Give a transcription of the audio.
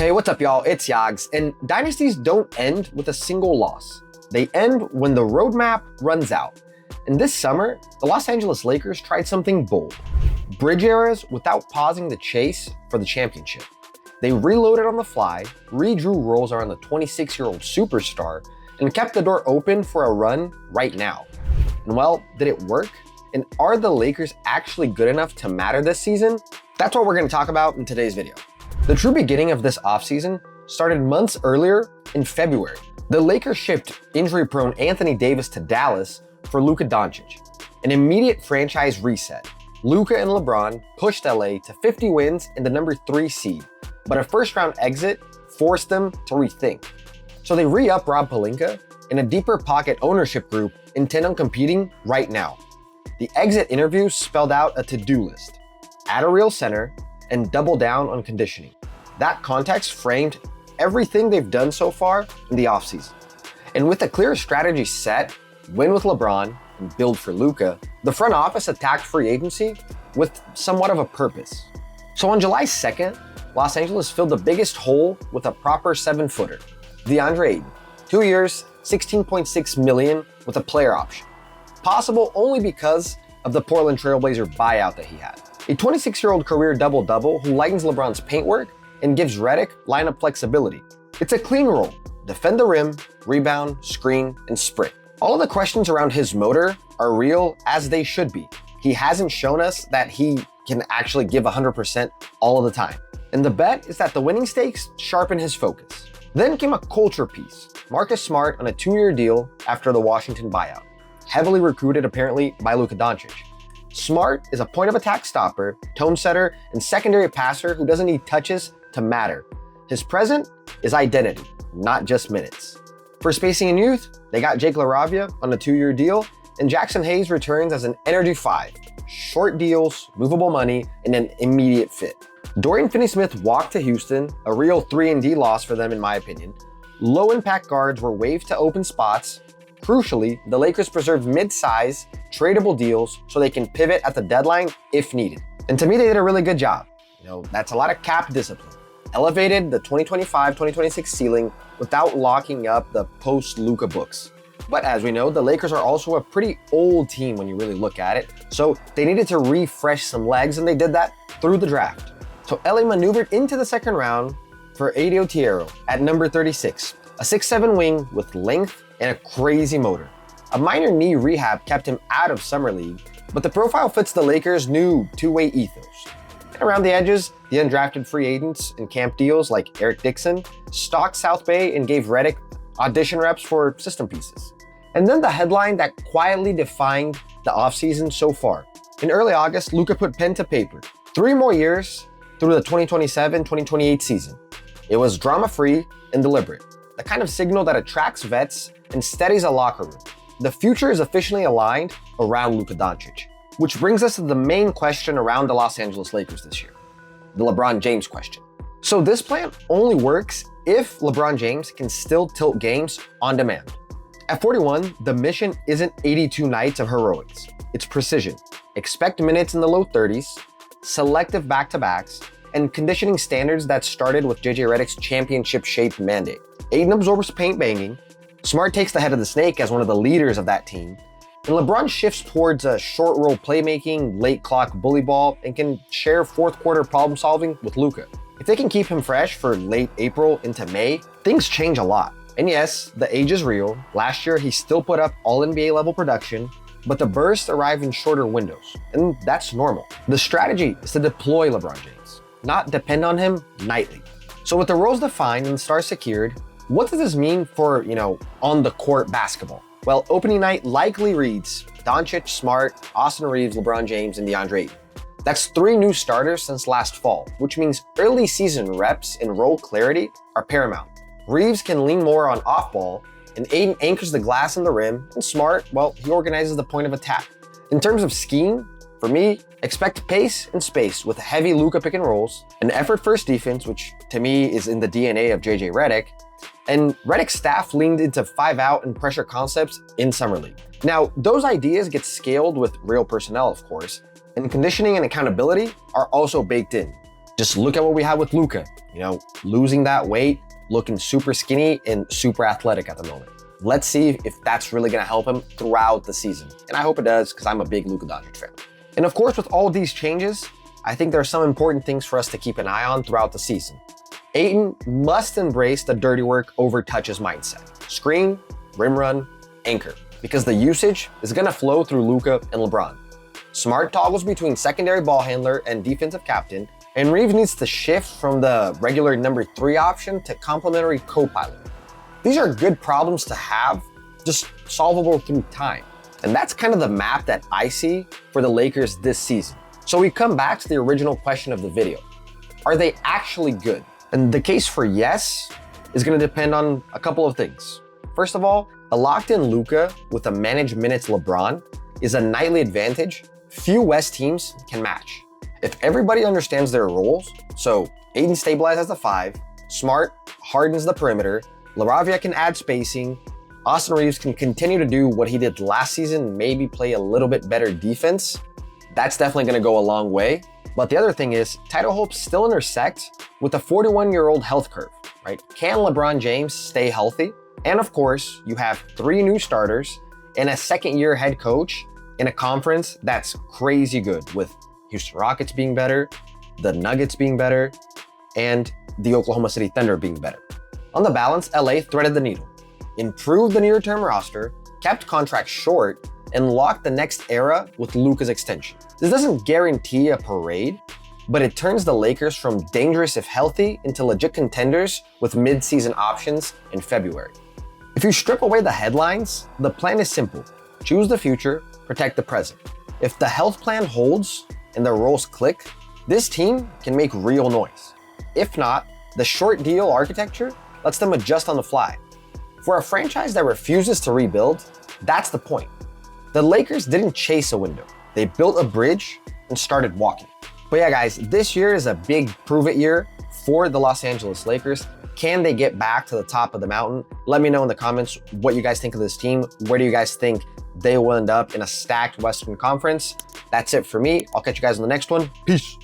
Hey, what's up, y'all? It's Yags, and dynasties don't end with a single loss. They end when the roadmap runs out. And this summer, the Los Angeles Lakers tried something bold. Bridge eras without pausing the chase for the championship. They reloaded on the fly, redrew roles around the 26-year-old superstar, and kept the door open for a run right now. And well, did it work? And are the Lakers actually good enough to matter this season? That's what we're going to talk about in today's video. The true beginning of this offseason started months earlier in February. The Lakers shipped injury-prone Anthony Davis to Dallas for Luka Dončić, an immediate franchise reset. Luka and LeBron pushed LA to 50 wins and the number 3 seed, but a first-round exit forced them to rethink. So they re-up Rob Pelinka and a deeper pocket ownership group intent on competing right now. The exit interview spelled out a to-do list: add a real center and double down on conditioning. That context framed everything they've done so far in the offseason. And with a clear strategy set, win with LeBron and build for Luka, the front office attacked free agency with somewhat of a purpose. So on July 2nd, Los Angeles filled the biggest hole with a proper 7-footer, Deandre Ayton. 2 years, $16.6 million with a player option. Possible only because of the Portland Trailblazer buyout that he had. A 26-year-old career double-double who lightens LeBron's paint work and gives Redick lineup flexibility. It's a clean role: defend the rim, rebound, screen, and sprint. All of the questions around his motor are real, as they should be. He hasn't shown us that he can actually give 100% all of the time. And the bet is that the winning stakes sharpen his focus. Then came a culture piece: Marcus Smart on a 2-year deal after the Washington buyout. Heavily recruited apparently by Luka Dončić. Smart is a point-of-attack stopper, tone setter, and secondary passer who doesn't need touches to matter. His present is identity, not just minutes. For spacing and youth, they got LaRavia on a 2-year deal, and Jackson Hayes returns as an energy 5. Short deals, movable money, and an immediate fit. Dorian Finney-Smith walked to Houston, a real 3-and-D loss for them in my opinion. Low-impact guards were waived to open spots. Crucially, the Lakers preserved mid-size, tradable deals so they can pivot at the deadline if needed. And to me, they did a really good job. That's a lot of cap discipline. Elevated the 2025-2026 ceiling without locking up the post-Luka books. But as we know, the Lakers are also a pretty old team when you really look at it, so they needed to refresh some legs, and they did that through the draft. So LA maneuvered into the second round for Adiou Thierro at number 36, a 6'7" wing with length and a crazy motor. A minor knee rehab kept him out of Summer League, but the profile fits the Lakers' new two-way ethos. And around the edges, the undrafted free agents and camp deals like Eric Dixon stalked South Bay and gave Redick audition reps for system pieces. And then the headline that quietly defined the offseason so far. In early August, Luka put pen to paper. 3 more years through the 2027-2028 season. It was drama-free and deliberate, the kind of signal that attracts vets and steadies a locker room. The future is officially aligned around Luka Dončić, which brings us to the main question around the Los Angeles Lakers this year, the LeBron James question. So this plan only works if LeBron James can still tilt games on demand. At 41, the mission isn't 82 nights of heroics. It's precision. Expect minutes in the low 30s, selective back-to-backs, and conditioning standards that started with JJ Redick's championship-shaped mandate. Ayton absorbs paint banging, Smart takes the head of the snake as one of the leaders of that team, and LeBron shifts towards a short roll playmaking, late clock bully ball, and can share fourth quarter problem solving with Luka. If they can keep him fresh for late April into May, things change a lot. And yes, the age is real. Last year, he still put up all NBA level production, but the bursts arrive in shorter windows, and that's normal. The strategy is to deploy LeBron James, not depend on him nightly. So with the roles defined and the stars secured, what does this mean for, on the court basketball? Well, opening night likely reads Dončić, Smart, Austin Reaves, LeBron James, and Deandre Ayton. That's 3 new starters since last fall, which means early season reps and role clarity are paramount. Reaves can lean more on off-ball, and Ayton anchors the glass in the rim, and Smart, he organizes the point of attack. In terms of scheme, for me, expect pace and space with heavy Luka pick and rolls, an effort-first defense, which to me is in the DNA of JJ Redick, and Redick's staff leaned into 5-out and pressure concepts in Summer League. Now, those ideas get scaled with real personnel, of course, and conditioning and accountability are also baked in. Just look at what we have with Luka, losing that weight, looking super skinny and super athletic at the moment. Let's see if that's really gonna help him throughout the season. And I hope it does, because I'm a big Luka Dončić fan. And of course, with all of these changes, I think there are some important things for us to keep an eye on throughout the season. Ayton must embrace the dirty work over touches mindset. Screen, rim run, anchor, because the usage is gonna flow through Luka and LeBron. Smart toggles between secondary ball handler and defensive captain, and Reaves needs to shift from the regular number 3 option to complementary co-pilot. These are good problems to have, just solvable through time. And that's kind of the map that I see for the Lakers this season. So we come back to the original question of the video. Are they actually good? And the case for yes is gonna depend on a couple of things. First of all, a locked-in Luka with a managed minutes LeBron is a nightly advantage few West teams can match. If everybody understands their roles, so Ayton stabilizes as the 5, Smart hardens the perimeter, LaRavia can add spacing, Austin Reaves can continue to do what he did last season, maybe play a little bit better defense, that's definitely gonna go a long way. But the other thing is, title hopes still intersect with a 41-year-old health curve, right? Can LeBron James stay healthy? And of course, you have 3 new starters and a second-year head coach in a conference that's crazy good, with Houston Rockets being better, the Nuggets being better, and the Oklahoma City Thunder being better. On the balance, LA threaded the needle, improved the near-term roster, kept contracts short, and locked the next era with Luka's extension. This doesn't guarantee a parade, but it turns the Lakers from dangerous if healthy into legit contenders with mid-season options in February. If you strip away the headlines, the plan is simple. Choose the future, protect the present. If the health plan holds and their roles click, this team can make real noise. If not, the short deal architecture lets them adjust on the fly. For a franchise that refuses to rebuild, that's the point. The Lakers didn't chase a window. They built a bridge and started walking. But yeah, guys, this year is a big prove-it year for the Los Angeles Lakers. Can they get back to the top of the mountain? Let me know in the comments what you guys think of this team. Where do you guys think they will end up in a stacked Western Conference? That's it for me. I'll catch you guys in the next one. Peace.